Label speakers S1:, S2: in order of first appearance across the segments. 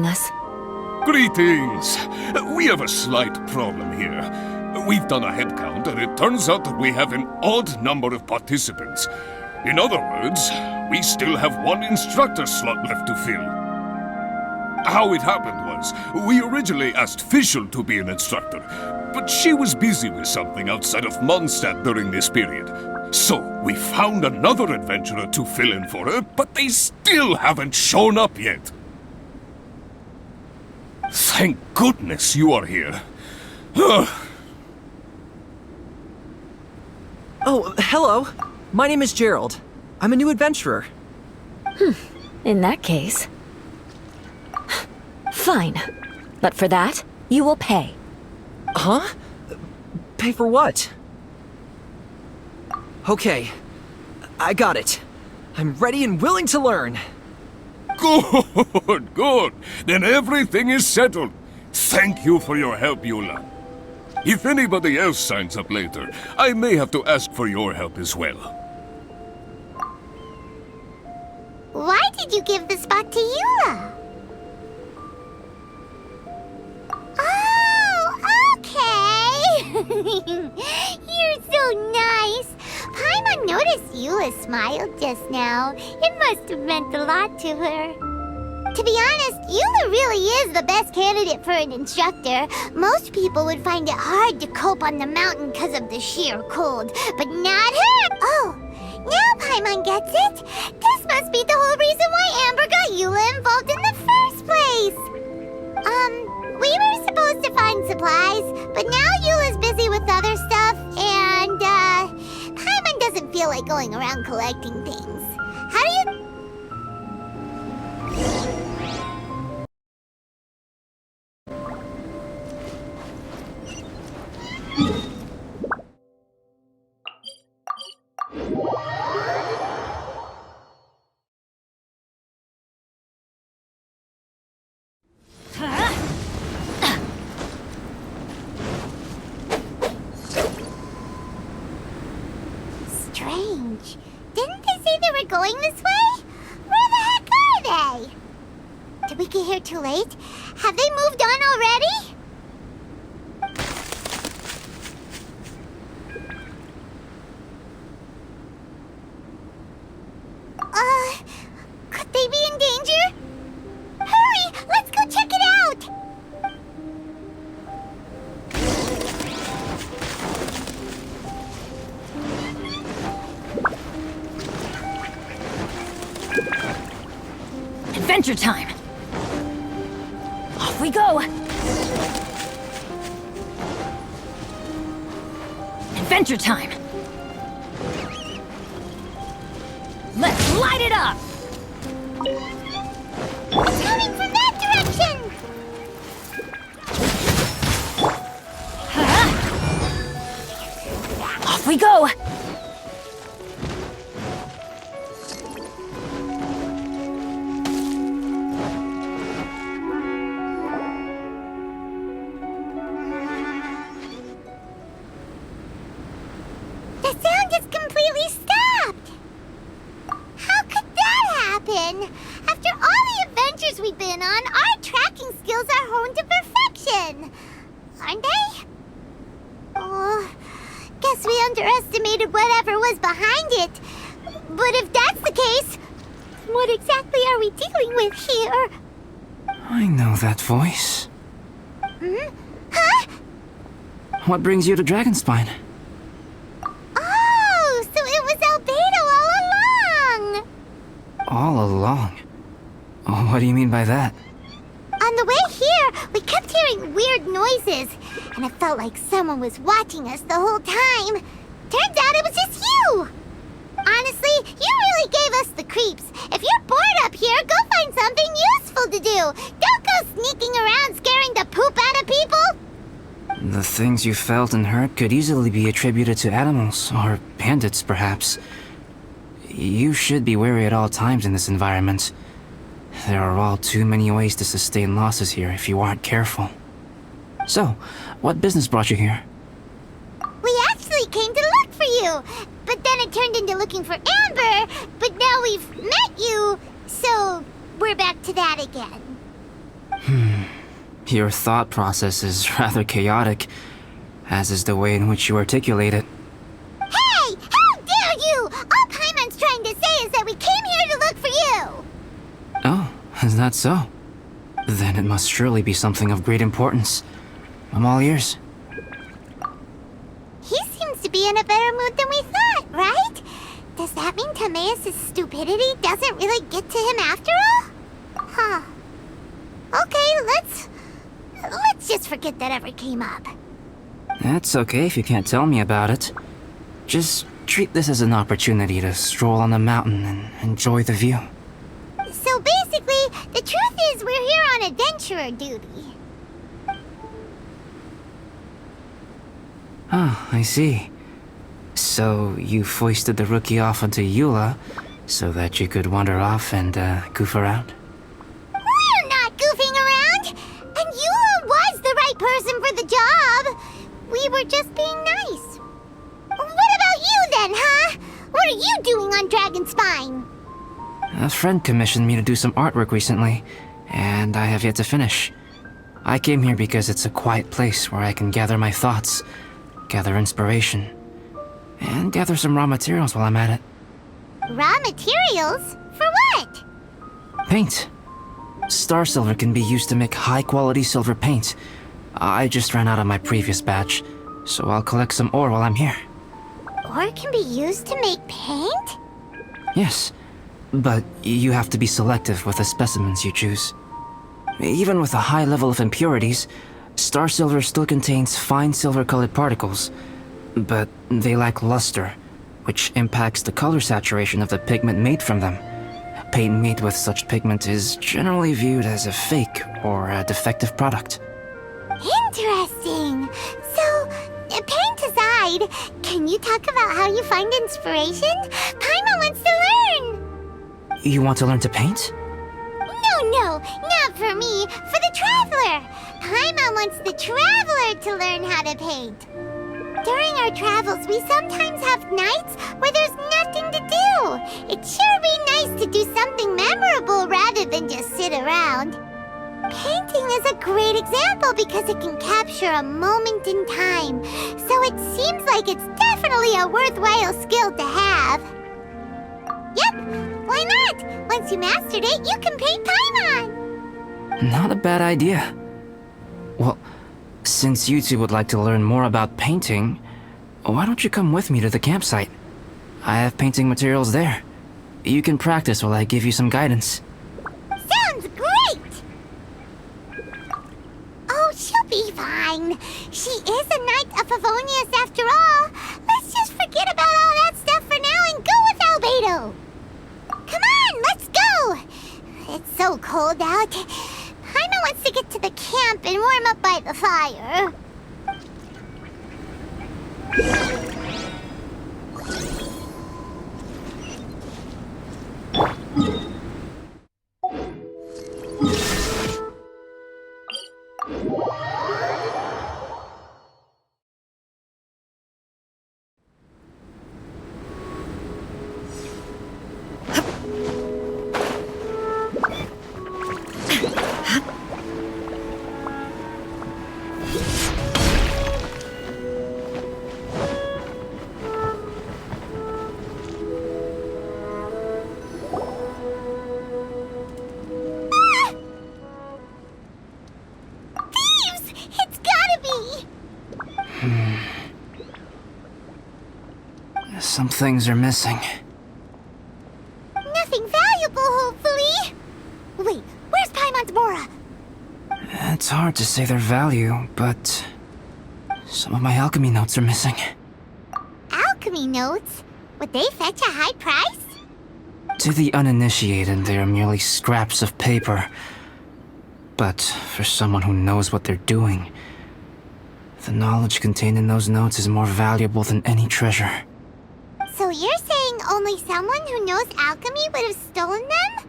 S1: us.
S2: Greetings! We have a slight problem here. We've done a head count, and it turns out that we have an odd number of participants. In other words, we still have one instructor slot left to fill. How it happened was, we originally asked Fischl to be an instructor, but she was busy with something outside of Mondstadt during this period. So, we found another adventurer to fill in for her, but they still haven't shown up yet. Thank goodness you are here.
S3: Oh, hello. My name is Gerald. I'm a new adventurer.
S1: In that case... Fine. But for that, you will pay.
S3: Huh? Pay for what? Okay. I got it. I'm ready and willing to learn.
S2: Good, good. Then everything is settled. Thank you for your help, Eula. If anybody else signs up later, I may have to ask for your help as well.
S4: Why did you give the spot to Eula? Oh, okay. You're so nice. Paimon noticed Eula smiled just now. It must have meant a lot to her. To be honest, Eula really is the best candidate for an instructor. Most people would find it hard to cope on the mountain because of the sheer cold, but not her! Oh, now Paimon gets it. This must be the whole reason why Amber got Eula involved in the first place. We were supposed to find supplies, but now Eula's busy with other stuff, and, Paimon doesn't feel like going around collecting things. How do you... Strange. Didn't they say they were going this way? Where the heck are they? Did we get here too late? Have they moved on already? Could they be in danger? Hurry! Let's go check it out!
S1: Adventure time! Off we go! Adventure time! Let's light it up!
S4: It's coming from that direction!
S1: Off we go!
S4: The sound just completely stopped! How could that happen? After all the adventures we've been on, our tracking skills are honed to perfection! Aren't they? Oh, guess we underestimated whatever was behind it. But if that's the case, what exactly are we dealing with here?
S5: I know that voice.
S4: Huh?
S5: What brings you to Dragonspine?
S4: Oh, so it was Albedo all along!
S5: All along? Oh, what do you mean by that?
S4: On the way here, we kept hearing weird noises, and it felt like someone was watching us the whole time. Turns out it was just you! Honestly, you really gave us the creeps. If you're bored up here, go find something useful to do. Don't go sneaking around scaring the poop out of people.
S5: The things you felt and heard could easily be attributed to animals, or bandits, perhaps. You should be wary at all times in this environment. There are all too many ways to sustain losses here if you aren't careful. So, what business brought you here?
S4: We actually came to look for you, but then it turned into looking for Amber, but now we've met you, so we're back to that again.
S5: Your thought process is rather chaotic, as is the way in which you articulate it.
S4: Hey! How dare you! All Paimon's trying to say is that we came here to look for you!
S5: Oh, is that so? Then it must surely be something of great importance. I'm all ears.
S4: He seems to be in a better mood than we thought, right? Does that mean Timaeus' stupidity doesn't really get to him after all? Huh. Okay, let's just forget that ever came up.
S5: That's okay if you can't tell me about it. Just treat this as an opportunity to stroll on the mountain and enjoy the view.
S4: So basically, the truth is we're here on adventurer duty.
S5: Ah, I see. So you foisted the rookie off onto Eula so that you could wander off and goof around?
S4: We're not goofing around! And Eula was the right person for the job! We were just being nice. What about you then, huh? What are you doing on Dragonspine?
S5: A friend commissioned me to do some artwork recently, and I have yet to finish. I came here because it's a quiet place where I can gather my thoughts, gather inspiration, and gather some raw materials while I'm at it.
S4: Raw materials? For what?
S5: Paint. Star silver can be used to make high-quality silver paint. I just ran out of my previous batch, so I'll collect some ore while I'm here.
S4: Ore can be used to make paint?
S5: Yes, but you have to be selective with the specimens you choose. Even with a high level of impurities, star silver still contains fine silver-colored particles, but they lack luster, which impacts the color saturation of the pigment made from them. Paint made with such pigment is generally viewed as a fake or a defective product.
S4: Interesting. So, paint aside, can you talk about how you find inspiration? Paimon wants to learn.
S5: You want to learn to paint?
S4: No, not for me. For the traveler. Paimon wants the traveler to learn how to paint. During our travels, we sometimes have nights where there's nothing to do. It'd sure be nice to do something memorable rather than just sit around. Painting is a great example because it can capture a moment in time, so it seems like it's definitely a worthwhile skill to have. Yep, why not? Once you mastered it, you can paint Paimon!
S5: Not a bad idea. Well, since you two would like to learn more about painting, why don't you come with me to the campsite? I have painting materials there. You can practice while I give you some guidance.
S4: Sounds great! Oh, she'll be fine. She is a Knight of Favonius after all. Let's just forget about all that stuff for now and go with Albedo. Come on, let's go! It's so cold out. Paimon wants to get to the camp and warm up by the fire.
S5: Some things are missing.
S4: Nothing valuable, hopefully. Wait, where's Paimon's Mora?
S5: It's hard to say their value, but some of my alchemy notes are missing.
S4: Alchemy notes? Would they fetch a high price?
S5: To the uninitiated, they are merely scraps of paper. But for someone who knows what they're doing, the knowledge contained in those notes is more valuable than any treasure.
S4: So you're saying only someone who knows alchemy would have stolen them?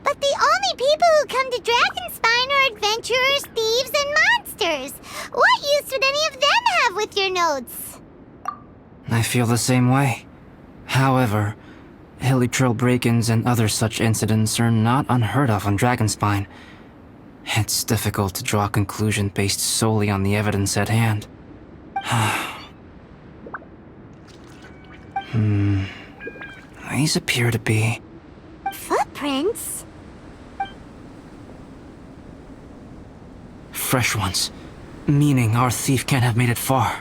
S4: But the only people who come to Dragonspine are adventurers, thieves, and monsters. What use would any of them have with your notes?
S5: I feel the same way. However, hilly trail break-ins and other such incidents are not unheard of on Dragonspine. It's difficult to draw a conclusion based solely on the evidence at hand. These appear to be...
S4: Footprints?
S5: fresh ones. Meaning our thief can't have made it far.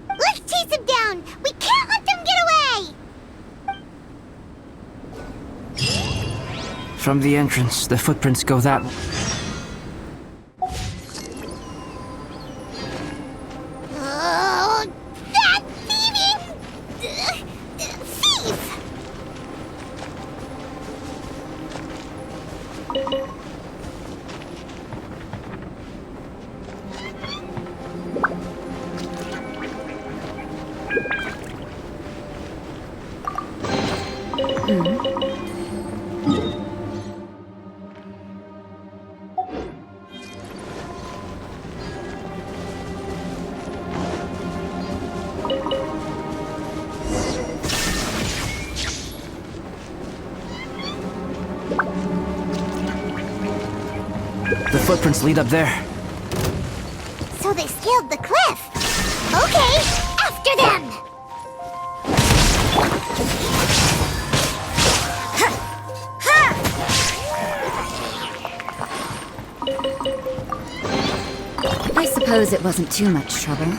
S4: Let's chase him down! We can't let them get away!
S5: From the entrance, the footprints go that way.
S4: Oh, that thieving... thief!
S5: The footprints lead up there.
S4: So they scaled the cliff. Okay, after them!
S1: I suppose it wasn't too much trouble.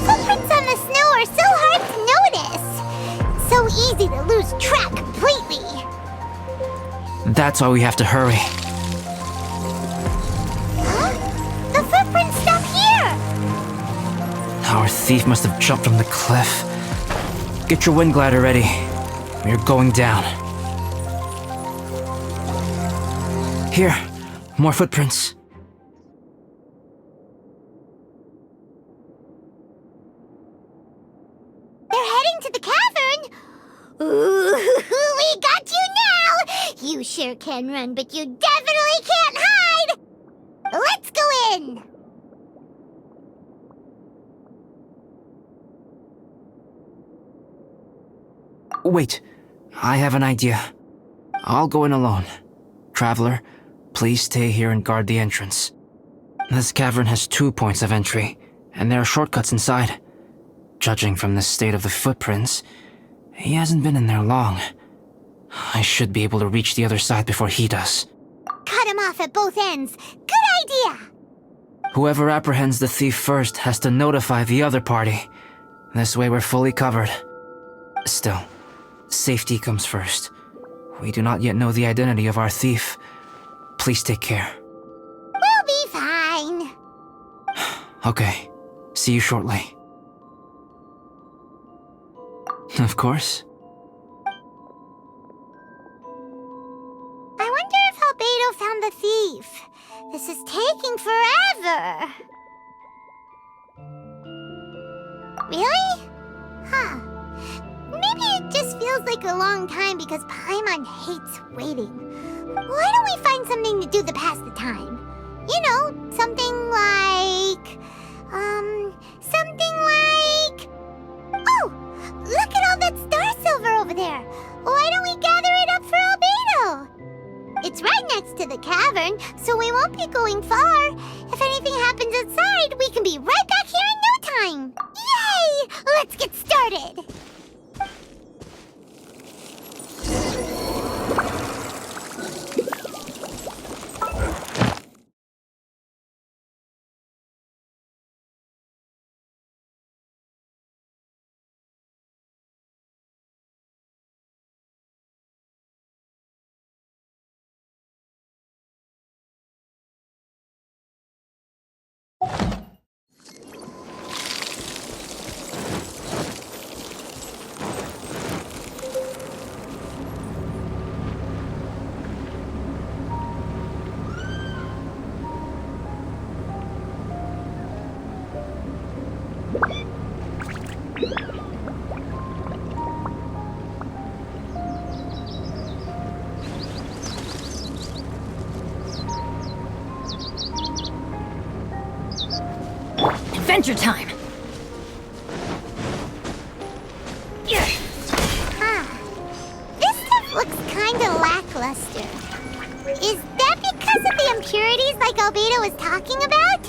S4: Footprints on the snow are so hard to notice. So easy to lose track completely.
S5: That's why we have to hurry.
S4: Huh? The footprints stop here!
S5: Our thief must have jumped from the cliff. Get your wind glider ready. We're going down. Here, more footprints.
S4: They're heading to the cavern! Ooh, we got you now! You sure can run, but you definitely can't hide! Let's go in!
S5: Wait, I have an idea. I'll go in alone. Traveler, please stay here and guard the entrance. This cavern has 2 points of entry, and there are shortcuts inside. Judging from the state of the footprints, he hasn't been in there long. I should be able to reach the other side before he does.
S4: Cut him off at both ends. Good idea!
S5: Whoever apprehends the thief first has to notify the other party. This way we're fully covered. Still, safety comes first. We do not yet know the identity of our thief. Please take care.
S4: We'll be fine.
S5: Okay, see you shortly. Of course.
S4: I wonder if Albedo found the thief. This is taking forever. Really? Huh. Maybe it just feels like a long time because Paimon hates waiting. Why don't we find something to do to pass the time? You know, something like... Oh! Look at all that star silver over there! Why don't we gather it up for Albedo? It's right next to the cavern, so we won't be going far. If anything happens outside, we can be right back here in no time! Yay! Let's get started!
S1: adventure time!
S4: This stuff looks kinda lackluster. Is that because of the impurities like Albedo was talking about?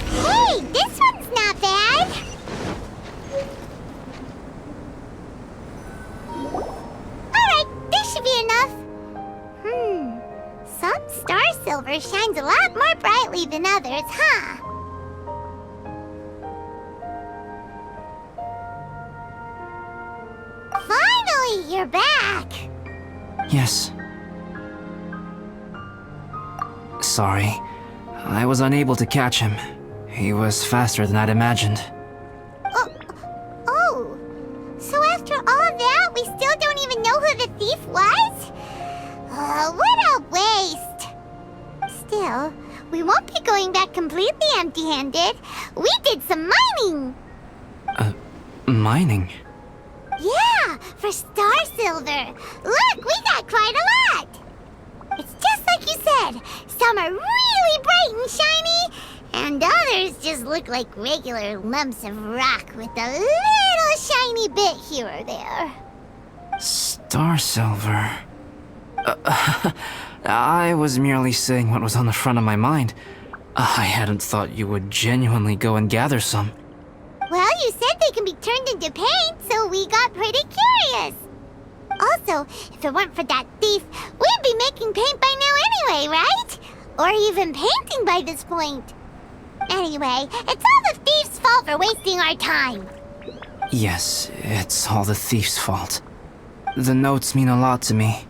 S4: Hey, this one's not bad! Alright, this should be enough. Some star silver shines a lot more brightly than others, huh? Finally, you're back!
S5: Yes. Sorry. I was unable to catch him. He was faster than I'd imagined.
S4: Oh, so after all that, we still don't even know who the thief was? What a waste! Still, we won't be going back completely empty-handed. We did some mining!
S5: Mining?
S4: Yeah, for star silver. Look, we got quite a lot! It's just like you said. Some are really bright and shiny, and others just look like regular lumps of rock with a little shiny bit here or there.
S5: Star silver. I was merely saying what was on the front of my mind. I hadn't thought you would genuinely go and gather some.
S4: Well, you said they can be turned into paint, so we got pretty curious. Also, if it weren't for that thief, we'd be making paint by now anyway, right? Or even painting by this point. Anyway, it's all the thief's fault for wasting our time.
S5: Yes, it's all the thief's fault. The notes mean a lot to me.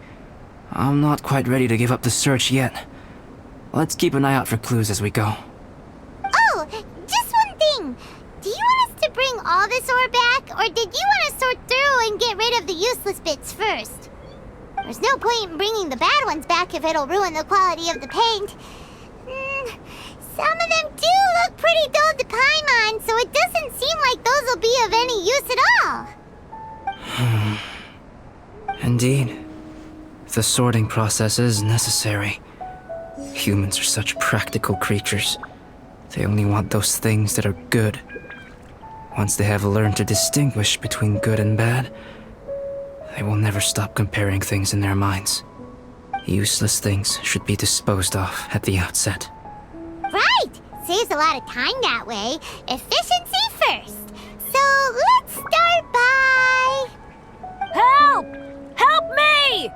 S5: I'm not quite ready to give up the search yet. Let's keep an eye out for clues as we go.
S4: Oh, just one thing. Do you want us to bring all this ore back, or did you want to sort through and get rid of the useless bits first? There's no point in bringing the bad ones back if it'll ruin the quality of the paint. Some of them do look pretty dull to Paimon, so it doesn't seem like those will be of any use at all.
S5: Indeed. The sorting process is necessary. Humans are such practical creatures. They only want those things that are good. Once they have learned to distinguish between good and bad, they will never stop comparing things in their minds. Useless things should be disposed of at the outset.
S4: Right! Saves a lot of time that way. Efficiency first. So let's start by...
S1: Help! Help me!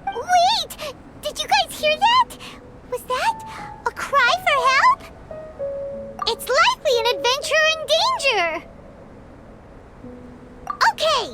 S4: Wait! Did you guys hear that? Was that a cry for help? It's likely an adventurer in danger. Okay.